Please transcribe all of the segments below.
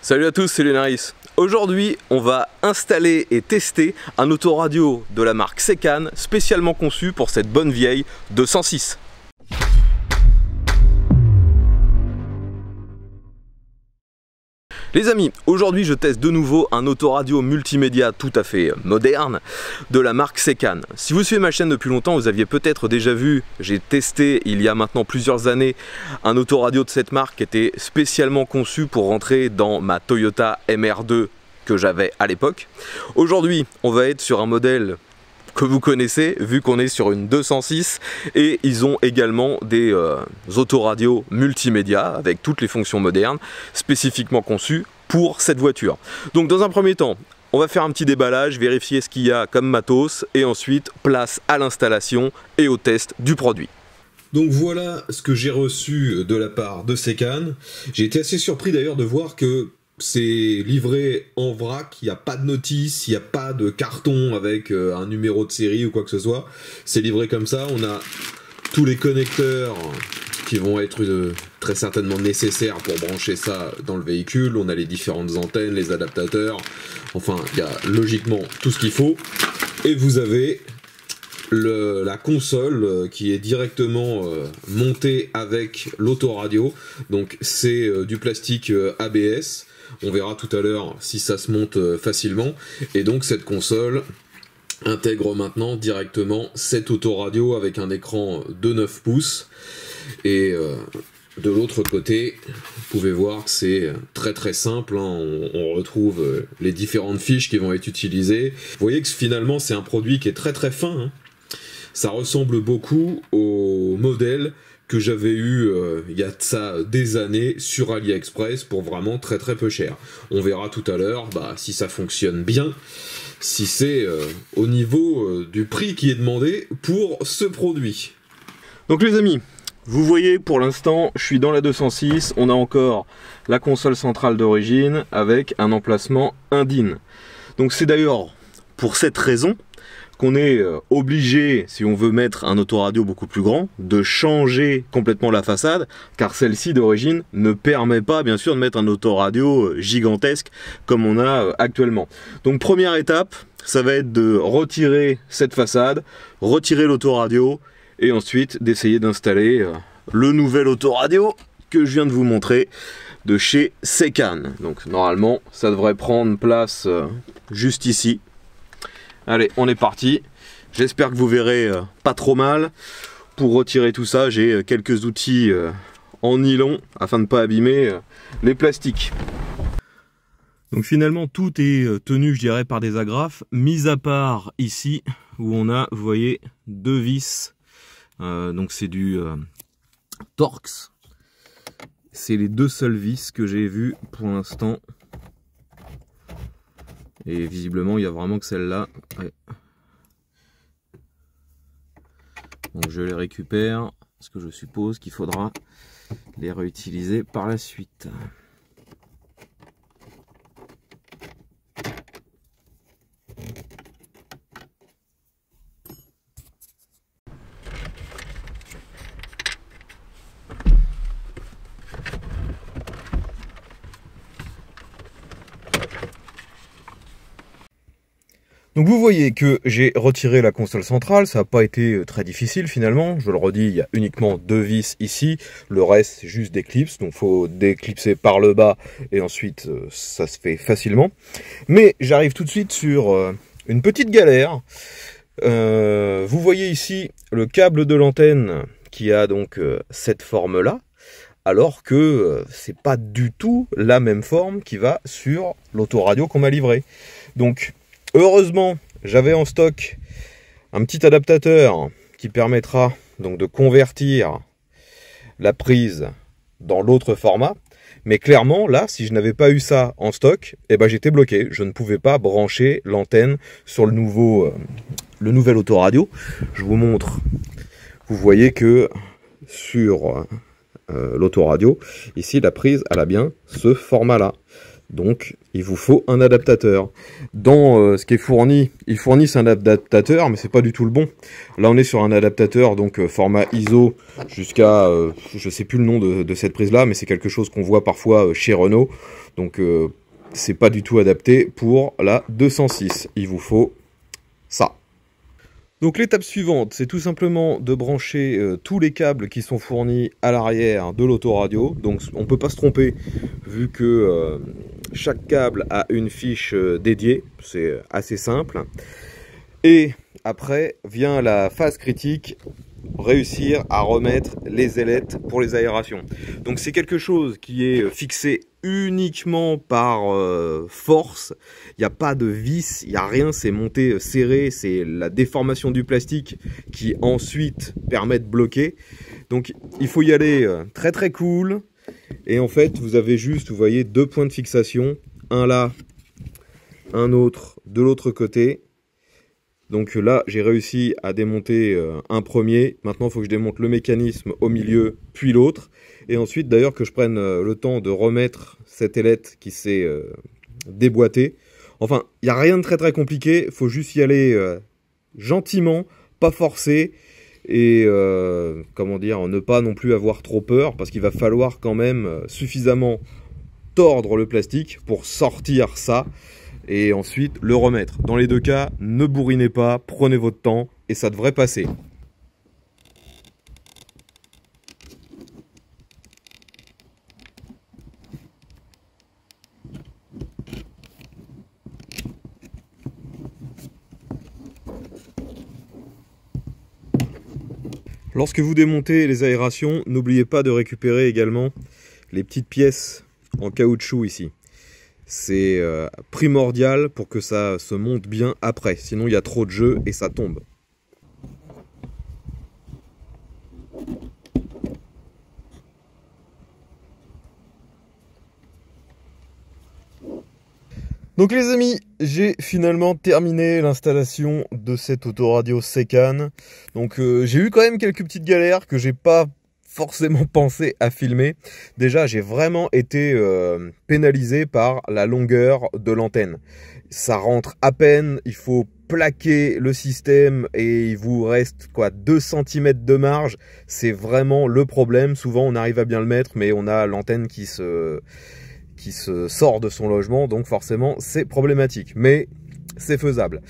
Salut à tous, c'est Lunaris. Aujourd'hui, on va installer et tester un autoradio de la marque Secan, spécialement conçu pour cette bonne vieille 206. Les amis, aujourd'hui je teste de nouveau un autoradio multimédia tout à fait moderne de la marque Secan. Si vous suivez ma chaîne depuis longtemps, vous aviez peut-être déjà vu, j'ai testé il y a maintenant plusieurs années un autoradio de cette marque qui était spécialement conçu pour rentrer dans ma Toyota MR2 que j'avais à l'époque. Aujourd'hui, on va être sur un modèle que vous connaissez, vu qu'on est sur une 206, et ils ont également des autoradios multimédia avec toutes les fonctions modernes spécifiquement conçues pour cette voiture. Donc dans un premier temps, on va faire un petit déballage, vérifier ce qu'il y a comme matos, et ensuite place à l'installation et au test du produit. Donc voilà ce que j'ai reçu de la part de Secan. J'ai été assez surpris d'ailleurs de voir que c'est livré en vrac, il n'y a pas de notice, il n'y a pas de carton avec un numéro de série ou quoi que ce soit. C'est livré comme ça, on a tous les connecteurs qui vont être très certainement nécessaires pour brancher ça dans le véhicule. On a les différentes antennes, les adaptateurs, enfin il y a logiquement tout ce qu'il faut. Et vous avez la console qui est directement montée avec l'autoradio. Donc c'est du plastique ABS. On verra tout à l'heure si ça se monte facilement. Et donc cette console intègre maintenant directement cette autoradio avec un écran de 9 pouces. Et de l'autre côté, vous pouvez voir que c'est très simple, hein. On retrouve les différentes fiches qui vont être utilisées. Vous voyez que finalement c'est un produit qui est très fin, hein. Ça ressemble beaucoup au modèle que j'avais eu il y a de ça des années sur AliExpress pour vraiment très peu cher. On verra tout à l'heure si ça fonctionne bien, si c'est au niveau du prix qui est demandé pour ce produit. Donc les amis, vous voyez pour l'instant je suis dans la 206, on a encore la console centrale d'origine avec un emplacement indigne. Donc c'est d'ailleurs pour cette raison qu'on est obligé, si on veut mettre un autoradio beaucoup plus grand, de changer complètement la façade, car celle-ci d'origine ne permet pas bien sûr de mettre un autoradio gigantesque comme on a actuellement. Donc première étape, ça va être de retirer cette façade, retirer l'autoradio, et ensuite d'essayer d'installer le nouvel autoradio que je viens de vous montrer de chez Secan. Donc normalement ça devrait prendre place juste ici. Allez, on est parti. J'espère que vous verrez pas trop mal. Pour retirer tout ça, j'ai quelques outils en nylon afin de ne pas abîmer les plastiques. Donc finalement, tout est tenu, je dirais, par des agrafes, mis à part ici où on a, vous voyez, deux vis. Donc c'est du Torx. C'est les deux seules vis que j'ai vues pour l'instant. Et visiblement, il n'y a vraiment que celle-là. Ouais. Donc je les récupère, parce que je suppose qu'il faudra les réutiliser par la suite. Donc vous voyez que j'ai retiré la console centrale, ça n'a pas été très difficile finalement, je le redis, il y a uniquement deux vis ici, le reste c'est juste des clips, donc il faut déclipser par le bas et ensuite ça se fait facilement. Mais j'arrive tout de suite sur une petite galère. Vous voyez ici le câble de l'antenne qui a donc cette forme là, alors que c'est pas du tout la même forme qui va sur l'autoradio qu'on m'a livré. Donc heureusement, j'avais en stock un petit adaptateur qui permettra donc de convertir la prise dans l'autre format. Mais clairement, là, si je n'avais pas eu ça en stock, eh ben, j'étais bloqué. Je ne pouvais pas brancher l'antenne sur le nouvel autoradio. Je vous montre. Vous voyez que sur l'autoradio, ici, la prise, elle a bien ce format-là. Donc, il vous faut un adaptateur. Dans ce qui est fourni, ils fournissent un adaptateur, mais c'est pas du tout le bon. Là, on est sur un adaptateur, donc format ISO, jusqu'à, je sais plus le nom de cette prise-là, mais c'est quelque chose qu'on voit parfois chez Renault. Donc, c'est pas du tout adapté pour la 206. Il vous faut ça. Donc l'étape suivante, c'est tout simplement de brancher tous les câbles qui sont fournis à l'arrière de l'autoradio. Donc on ne peut pas se tromper vu que chaque câble a une fiche dédiée, c'est assez simple. Et après vient la phase critique, réussir à remettre les ailettes pour les aérations. Donc c'est quelque chose qui est fixé uniquement par force, il n'y a pas de vis, il n'y a rien, c'est monté serré, c'est la déformation du plastique qui ensuite permet de bloquer. Donc il faut y aller très très cool, et en fait vous avez juste, vous voyez, deux points de fixation, un là, un autre de l'autre côté. Donc là, j'ai réussi à démonter un premier. Maintenant, il faut que je démonte le mécanisme au milieu, puis l'autre. Et ensuite, d'ailleurs, que je prenne le temps de remettre cette ailette qui s'est déboîtée. Enfin, il n'y a rien de très très compliqué. Il faut juste y aller gentiment, pas forcer. Et comment dire, ne pas non plus avoir trop peur. Parce qu'il va falloir quand même suffisamment tordre le plastique pour sortir ça. Et ensuite le remettre. Dans les deux cas, ne bourrinez pas, prenez votre temps et ça devrait passer. Lorsque vous démontez les aérations, n'oubliez pas de récupérer également les petites pièces en caoutchouc ici. C'est primordial pour que ça se monte bien après, sinon il y a trop de jeu et ça tombe. Donc les amis, j'ai finalement terminé l'installation de cette autoradio Secan. Donc j'ai eu quand même quelques petites galères que j'ai pas forcément pensé à filmer. Déjà, j'ai vraiment été pénalisé par la longueur de l'antenne. Ça rentre à peine, il faut plaquer le système et il vous reste quoi 2 cm de marge. C'est vraiment le problème. Souvent, on arrive à bien le mettre, mais on a l'antenne qui se sort de son logement, donc forcément, c'est problématique. Mais c'est faisable.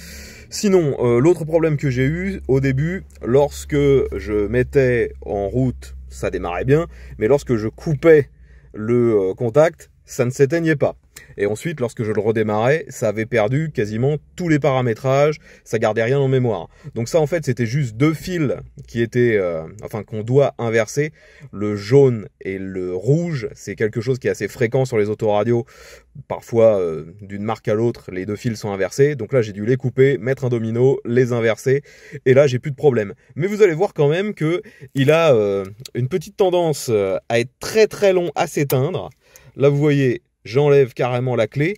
Sinon, l'autre problème que j'ai eu au début, lorsque je mettais en route, ça démarrait bien, mais lorsque je coupais le contact, ça ne s'éteignait pas. Et ensuite, lorsque je le redémarrais, ça avait perdu quasiment tous les paramétrages, ça gardait rien en mémoire. Donc ça, en fait, c'était juste deux fils qui étaient, enfin, qu'on doit inverser. Le jaune et le rouge, c'est quelque chose qui est assez fréquent sur les autoradios. Parfois, d'une marque à l'autre, les deux fils sont inversés. Donc là, j'ai dû les couper, mettre un domino, les inverser. Et là, j'ai plus de problème. Mais vous allez voir quand même que il a une petite tendance à être très très long à s'éteindre. Là, vous voyez, j'enlève carrément la clé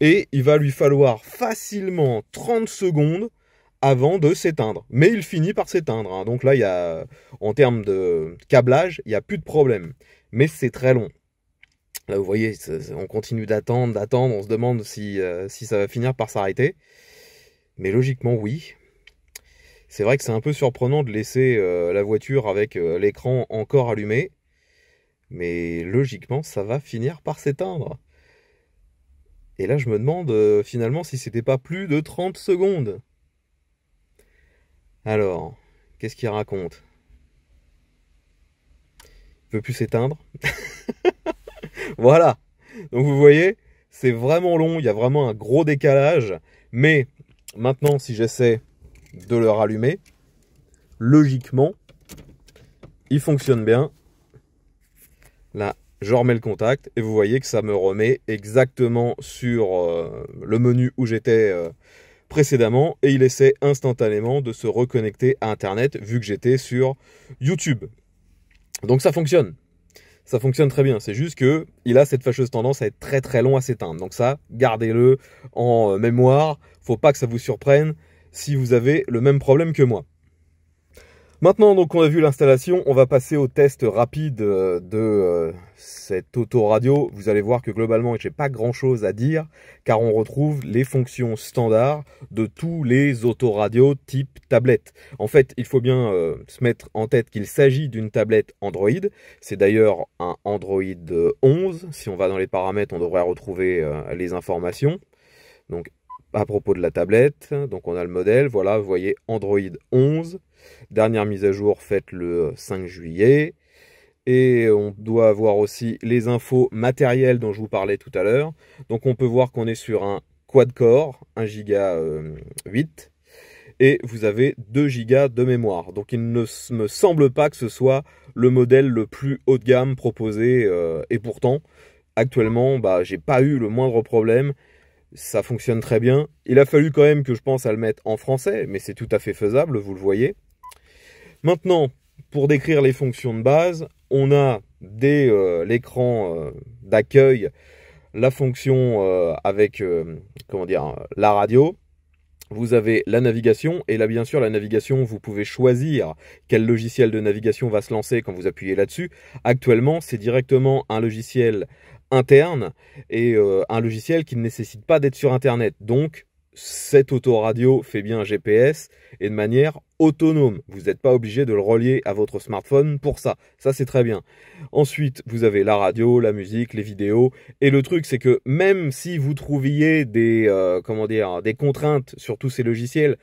et il va lui falloir facilement 30 secondes avant de s'éteindre. Mais il finit par s'éteindre, hein. Donc là, il y a, en termes de câblage, il n'y a plus de problème. Mais c'est très long. Là, vous voyez, on continue d'attendre, on se demande si ça va finir par s'arrêter. Mais logiquement, oui. C'est vrai que c'est un peu surprenant de laisser la voiture avec l'écran encore allumé. Mais logiquement, ça va finir par s'éteindre. Et là, je me demande finalement si c'était pas plus de 30 secondes. Alors, qu'est-ce qu'il raconte? Il veut plus s'éteindre. Voilà. Donc vous voyez, c'est vraiment long, il y a vraiment un gros décalage. Mais maintenant, si j'essaie de le rallumer, logiquement, il fonctionne bien. Là, je remets le contact et vous voyez que ça me remet exactement sur le menu où j'étais précédemment et il essaie instantanément de se reconnecter à Internet vu que j'étais sur YouTube. Donc ça fonctionne. Ça fonctionne très bien. C'est juste que il a cette fâcheuse tendance à être très très long à s'éteindre. Donc ça, gardez-le en mémoire. Faut pas que ça vous surprenne si vous avez le même problème que moi. Maintenant, donc, on a vu l'installation, on va passer au test rapide de cette autoradio. Vous allez voir que globalement, j'ai pas grand-chose à dire, car on retrouve les fonctions standards de tous les autoradios type tablette. En fait, il faut bien se mettre en tête qu'il s'agit d'une tablette Android. C'est d'ailleurs un Android 11. Si on va dans les paramètres, on devrait retrouver les informations. Donc, à propos de la tablette, donc on a le modèle, voilà, vous voyez Android 11, dernière mise à jour faite le 5 juillet, et on doit avoir aussi les infos matérielles dont je vous parlais tout à l'heure. Donc on peut voir qu'on est sur un quad-core, 1 giga 8, et vous avez 2 gigas de mémoire. Donc il ne me semble pas que ce soit le modèle le plus haut de gamme proposé, et pourtant, actuellement, j'ai pas eu le moindre problème. Ça fonctionne très bien. Il a fallu quand même que je pense à le mettre en français, mais c'est tout à fait faisable, vous le voyez. Maintenant, pour décrire les fonctions de base, on a dès l'écran d'accueil la fonction avec comment dire, la radio. Vous avez la navigation, et là bien sûr la navigation, vous pouvez choisir quel logiciel de navigation va se lancer quand vous appuyez là-dessus. Actuellement, c'est directement un logiciel interne et un logiciel qui ne nécessite pas d'être sur internet. Donc cette autoradio fait bien un GPS et de manière autonome. Vous n'êtes pas obligé de le relier à votre smartphone pour ça. Ça, c'est très bien. Ensuite, vous avez la radio, la musique, les vidéos. Et le truc, c'est que même si vous trouviez des, des contraintes sur tous ces logiciels,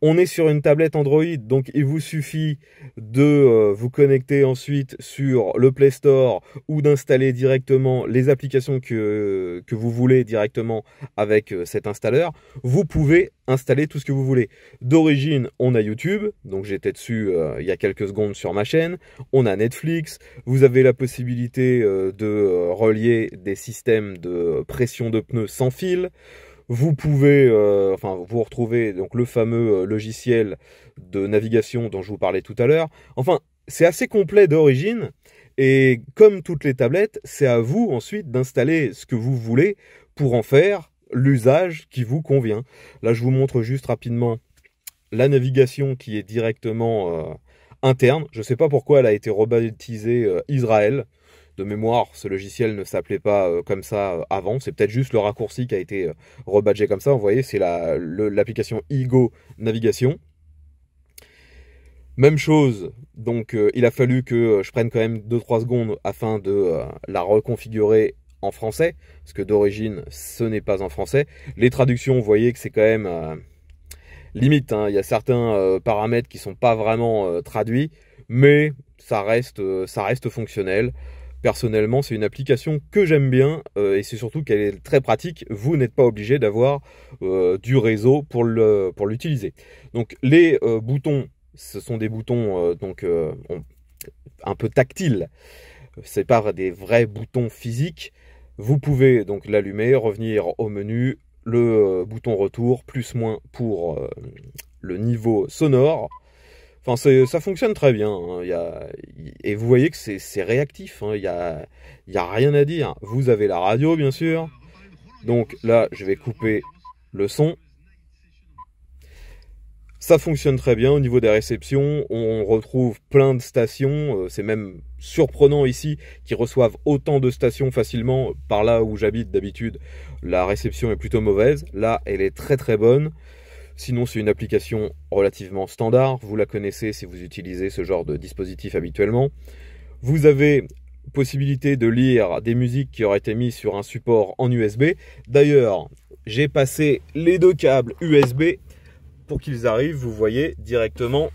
on est sur une tablette Android, donc il vous suffit de vous connecter ensuite sur le Play Store ou d'installer directement les applications que vous voulez directement avec cet installeur. Vous pouvez installer tout ce que vous voulez. D'origine, on a YouTube, donc j'étais dessus il y a quelques secondes sur ma chaîne. On a Netflix, vous avez la possibilité de relier des systèmes de pression de pneus sans fil. Vous pouvez, vous retrouvez donc le fameux logiciel de navigation dont je vous parlais tout à l'heure. Enfin, c'est assez complet d'origine. Et comme toutes les tablettes, c'est à vous ensuite d'installer ce que vous voulez pour en faire l'usage qui vous convient. Là, je vous montre juste rapidement la navigation qui est directement interne. Je ne sais pas pourquoi elle a été rebaptisée Israël. De mémoire, ce logiciel ne s'appelait pas comme ça avant. C'est peut-être juste le raccourci qui a été rebadgé comme ça. Vous voyez, c'est l'application Igo Navigation. Même chose, donc il a fallu que je prenne quand même 2-3 secondes afin de la reconfigurer en français, parce que d'origine, ce n'est pas en français. Les traductions, vous voyez que c'est quand même limite, hein. Il y a certains paramètres qui ne sont pas vraiment traduits, mais ça reste fonctionnel. Personnellement, c'est une application que j'aime bien et c'est surtout qu'elle est très pratique. Vous n'êtes pas obligé d'avoir du réseau pour l'utiliser. Donc les boutons, ce sont des boutons un peu tactiles. C'est pas des vrais boutons physiques. Vous pouvez donc l'allumer, revenir au menu, le bouton retour, plus moins pour le niveau sonore. Enfin, ça fonctionne très bien. Hein. Et vous voyez que c'est réactif. Hein. Il y a rien à dire. Vous avez la radio, bien sûr. Donc là, je vais couper le son. Ça fonctionne très bien au niveau des réceptions. On retrouve plein de stations. C'est même surprenant ici qu'ils reçoivent autant de stations facilement. Par là où j'habite d'habitude, la réception est plutôt mauvaise. Là, elle est très très bonne. Sinon, c'est une application relativement standard. Vous la connaissez si vous utilisez ce genre de dispositif habituellement. Vous avez possibilité de lire des musiques qui auraient été mises sur un support en USB. D'ailleurs, j'ai passé les 2 câbles USB pour qu'ils arrivent, vous voyez, directement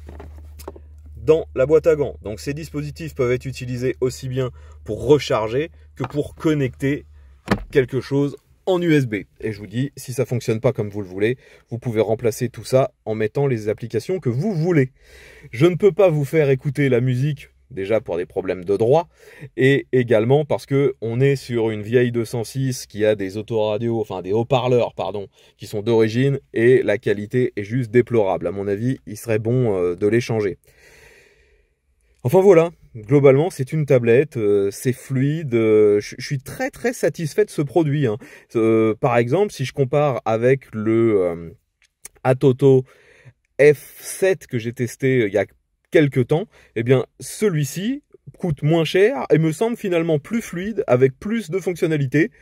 dans la boîte à gants. Donc ces dispositifs peuvent être utilisés aussi bien pour recharger que pour connecter quelque chose en USB. Et je vous dis, si ça ne fonctionne pas comme vous le voulez, vous pouvez remplacer tout ça en mettant les applications que vous voulez. Je ne peux pas vous faire écouter la musique, déjà pour des problèmes de droit, et également parce que on est sur une vieille 206 qui a des autoradios, enfin des haut-parleurs, pardon, qui sont d'origine, et la qualité est juste déplorable. À mon avis, il serait bon de les changer. Enfin voilà, globalement c'est une tablette, c'est fluide, je suis très très satisfait de ce produit. Hein. Par exemple, si je compare avec le Atoto F7 que j'ai testé il y a quelques temps, eh bien celui-ci coûte moins cher et me semble finalement plus fluide avec plus de fonctionnalités.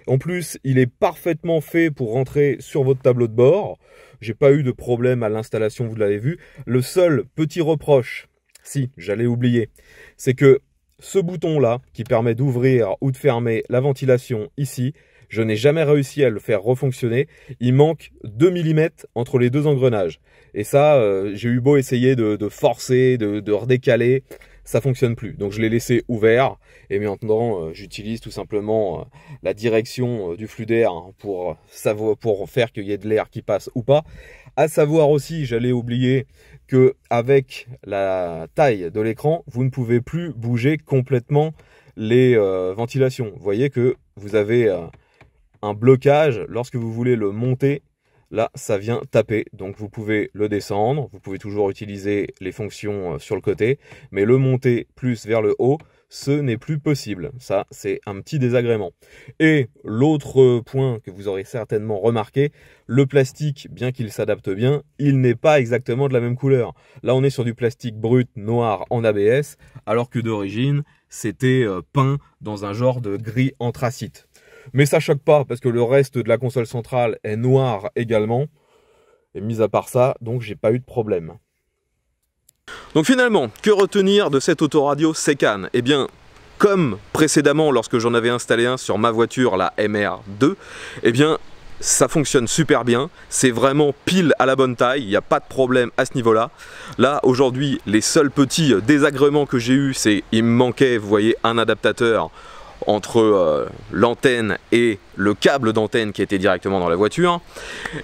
En plus, il est parfaitement fait pour rentrer sur votre tableau de bord. J'ai pas eu de problème à l'installation, vous l'avez vu. Le seul petit reproche, si j'allais oublier, c'est que ce bouton-là, qui permet d'ouvrir ou de fermer la ventilation ici, je n'ai jamais réussi à le faire refonctionner. Il manque 2 mm entre les deux engrenages. Et ça, j'ai eu beau essayer de forcer, de redécaler, ça fonctionne plus. Donc je l'ai laissé ouvert. Et maintenant, j'utilise tout simplement la direction du flux d'air pour faire qu'il y ait de l'air qui passe ou pas. À savoir aussi, j'allais oublier que avec la taille de l'écran, vous ne pouvez plus bouger complètement les ventilations. Vous voyez que vous avez un blocage lorsque vous voulez le monter. Là, ça vient taper, donc vous pouvez le descendre, vous pouvez toujours utiliser les fonctions sur le côté, mais le monter plus vers le haut, ce n'est plus possible. Ça, c'est un petit désagrément. Et l'autre point que vous aurez certainement remarqué, le plastique, bien qu'il s'adapte bien, il n'est pas exactement de la même couleur. Là, on est sur du plastique brut noir en ABS, alors que d'origine, c'était peint dans un genre de gris anthracite. Mais ça choque pas parce que le reste de la console centrale est noir également. Et mis à part ça, donc j'ai pas eu de problème. Donc finalement, que retenir de cette autoradio Secan? Eh bien, comme précédemment lorsque j'en avais installé un sur ma voiture, la MR2, eh bien ça fonctionne super bien, c'est vraiment pile à la bonne taille, il n'y a pas de problème à ce niveau-là. Là, aujourd'hui, les seuls petits désagréments que j'ai eu, c'est il me manquait, vous voyez, un adaptateur entre l'antenne et le câble d'antenne qui était directement dans la voiture,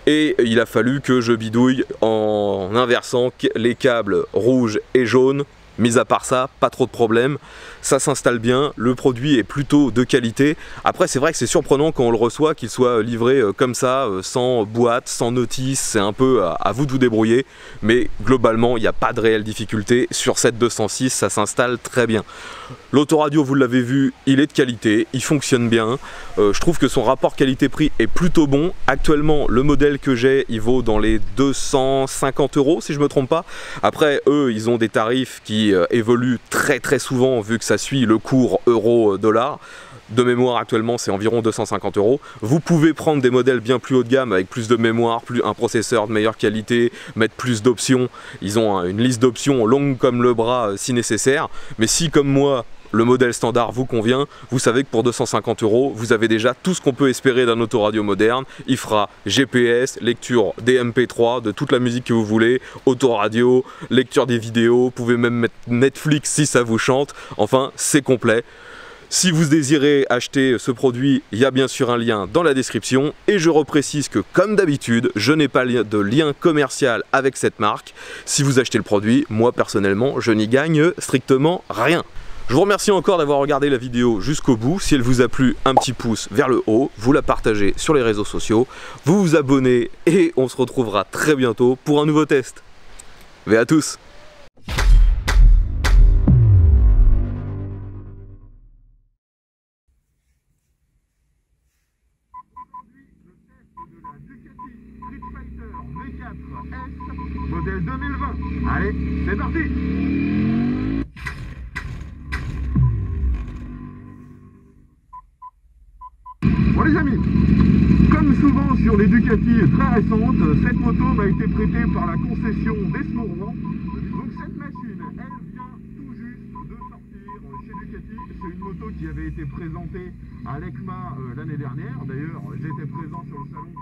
et il a fallu que je bidouille en inversant les câbles rouges et jaunes. Mis à part ça, pas trop de problème, ça s'installe bien, le produit est plutôt de qualité. Après c'est vrai que c'est surprenant quand on le reçoit qu'il soit livré comme ça, sans boîte, sans notice, c'est un peu à vous de vous débrouiller, mais globalement il n'y a pas de réelle difficulté. Sur cette 206, ça s'installe très bien. L'autoradio, vous l'avez vu, il est de qualité, il fonctionne bien, je trouve que son rapport qualité-prix est plutôt bon. Actuellement le modèle que j'ai, il vaut dans les 250 € si je me trompe pas. Après eux, ils ont des tarifs qui évolue très souvent vu que ça suit le cours euro-dollar. De mémoire actuellement c'est environ 250 €. Vous pouvez prendre des modèles bien plus haut de gamme avec plus de mémoire, un processeur de meilleure qualité, mettre plus d'options. Ils ont une liste d'options longue comme le bras si nécessaire. Mais si comme moi le modèle standard vous convient, vous savez que pour 250 €, vous avez déjà tout ce qu'on peut espérer d'un autoradio moderne. Il fera GPS, lecture des MP3, de toute la musique que vous voulez, autoradio, lecture des vidéos, vous pouvez même mettre Netflix si ça vous chante. Enfin, c'est complet. Si vous désirez acheter ce produit, il y a bien sûr un lien dans la description. Et je reprécise que comme d'habitude, je n'ai pas de lien commercial avec cette marque. Si vous achetez le produit, moi personnellement, je n'y gagne strictement rien. Je vous remercie encore d'avoir regardé la vidéo jusqu'au bout. Si elle vous a plu, un petit pouce vers le haut, vous la partagez sur les réseaux sociaux, vous vous abonnez et on se retrouvera très bientôt pour un nouveau test. Mais à tous! Modèle 2020. Allez, c'est parti. Bon les amis, comme souvent sur les Ducati très récentes, cette moto m'a été prêtée par la concession d'Esmourvent. Donc cette machine, elle vient tout juste de sortir chez Ducati. C'est une moto qui avait été présentée à l'ECMA l'année dernière. D'ailleurs, j'étais présent sur le salon.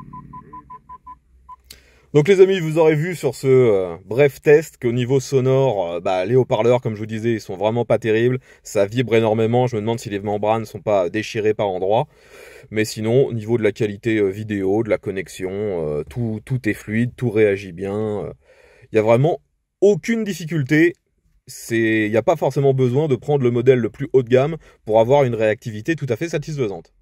Donc les amis, vous aurez vu sur ce bref test qu'au niveau sonore, les haut-parleurs, comme je vous disais, ils sont vraiment pas terribles. Ça vibre énormément, je me demande si les membranes ne sont pas déchirées par endroits. Mais sinon, au niveau de la qualité vidéo, de la connexion, tout est fluide, tout réagit bien. Il n'y a vraiment aucune difficulté. Il n'y a pas forcément besoin de prendre le modèle le plus haut de gamme pour avoir une réactivité tout à fait satisfaisante.